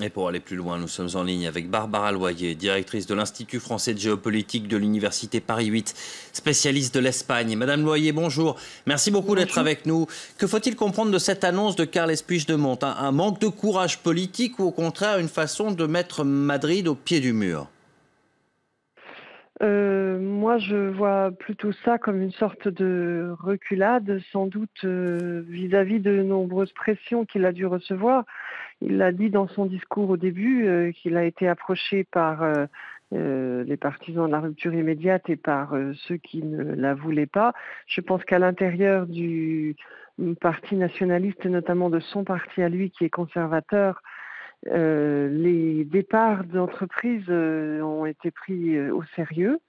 Et pour aller plus loin, nous sommes en ligne avec Barbara Loyer, directrice de l'Institut français de géopolitique de l'Université Paris 8, spécialiste de l'Espagne. Madame Loyer, bonjour. Merci beaucoup d'être Bonjour. avec nous. Que faut-il comprendre de cette annonce de Carles Puigdemont? Un manque de courage politique ou au contraire une façon de mettre Madrid au pied du mur? Moi, je vois plutôt ça comme une sorte de reculade, sans doute, vis-à-vis de nombreuses pressions qu'il a dû recevoir. Il l'a dit dans son discours au début, qu'il a été approché par, les partisans de la rupture immédiate et par, ceux qui ne la voulaient pas. Je pense qu'à l'intérieur du, parti nationaliste, et notamment de son parti à lui qui est conservateur, les départs d'entreprises, ont été pris, au sérieux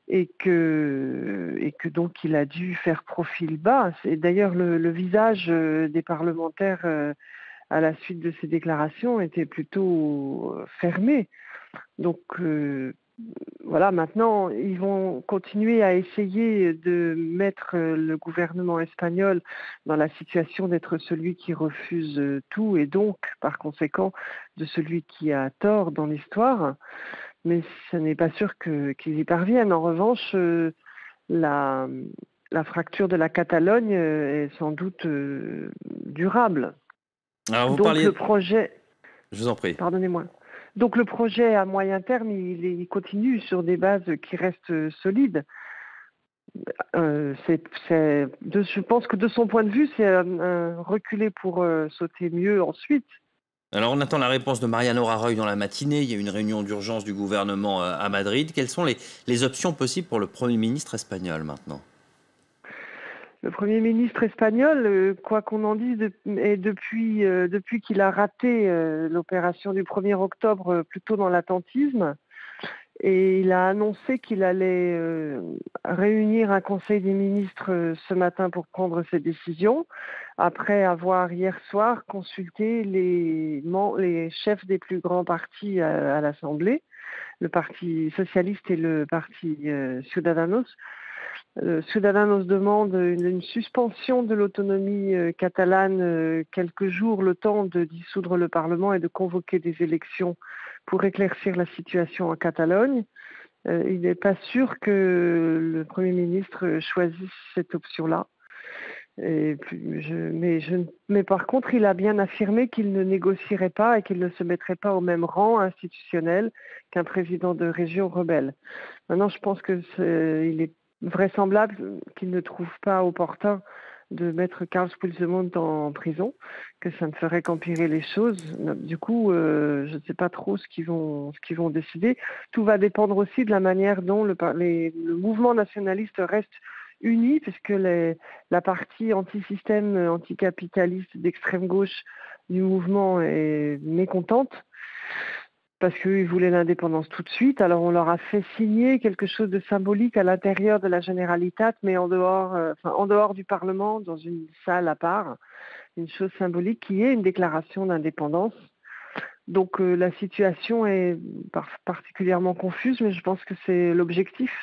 et que donc il a dû faire profil bas. C'est d'ailleurs le visage, des parlementaires, à la suite de ces déclarations était plutôt, fermé. Donc voilà, maintenant, ils vont continuer à essayer de mettre, le gouvernement espagnol dans la situation d'être celui qui refuse, tout et donc, par conséquent, de celui qui a tort dans l'histoire. Mais ce n'est pas sûr qu'ils y parviennent. En revanche, la la fracture de la Catalogne, est sans doute, durable. Alors vous Donc le parliez... projet Je vous en prie. Pardonnez-moi. Donc le projet à moyen terme, il continue sur des bases qui restent, solides. Je pense que de son point de vue, c'est, reculer pour, sauter mieux ensuite. Alors on attend la réponse de Mariano Rajoy dans la matinée. Il y a une réunion d'urgence du gouvernement à Madrid. Quelles sont les options possibles pour le Premier ministre espagnol maintenant? Le Premier ministre espagnol, quoi qu'on en dise, depuis qu'il a raté, l'opération du 1er octobre, plutôt dans l'attentisme, et il a annoncé qu'il allait, réunir un conseil des ministres, ce matin pour prendre ses décisions, après avoir hier soir consulté les chefs des plus grands partis à l'Assemblée, le Parti socialiste et le Parti, Ciudadanos. Ciudadanos demande une suspension de l'autonomie, catalane, quelques jours, le temps de dissoudre le parlement et de convoquer des élections pour éclaircir la situation en Catalogne. Il n'est pas sûr que le Premier ministre choisisse cette option-là. Mais par contre, il a bien affirmé qu'il ne négocierait pas et qu'il ne se mettrait pas au même rang institutionnel qu'un président de région rebelle. Maintenant, je pense il est vraisemblable qu'il ne trouve pas opportun de mettre Carles Puigdemont en prison, que ça ne ferait qu'empirer les choses. Du coup, je ne sais pas trop ce qu'ils vont décider. Tout va dépendre aussi de la manière dont le mouvement nationaliste reste uni, puisque la partie anti-système, anticapitaliste d'extrême gauche du mouvement est mécontente parce qu'ils voulaient l'indépendance tout de suite. Alors on leur a fait signer quelque chose de symbolique à l'intérieur de la Generalitat, mais en dehors du Parlement, dans une salle à part, une chose symbolique qui est une déclaration d'indépendance. Donc la situation est particulièrement confuse, mais je pense que c'est l'objectif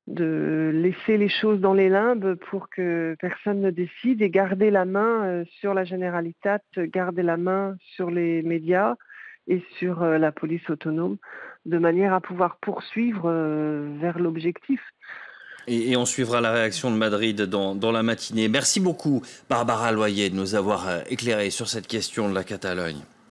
de laisser les choses dans les limbes pour que personne ne décide et garder la main sur la Generalitat, garder la main sur les médias et sur la police autonome, de manière à pouvoir poursuivre vers l'objectif. Et on suivra la réaction de Madrid dans la matinée. Merci beaucoup, Barbara Loyer, de nous avoir éclairé sur cette question de la Catalogne.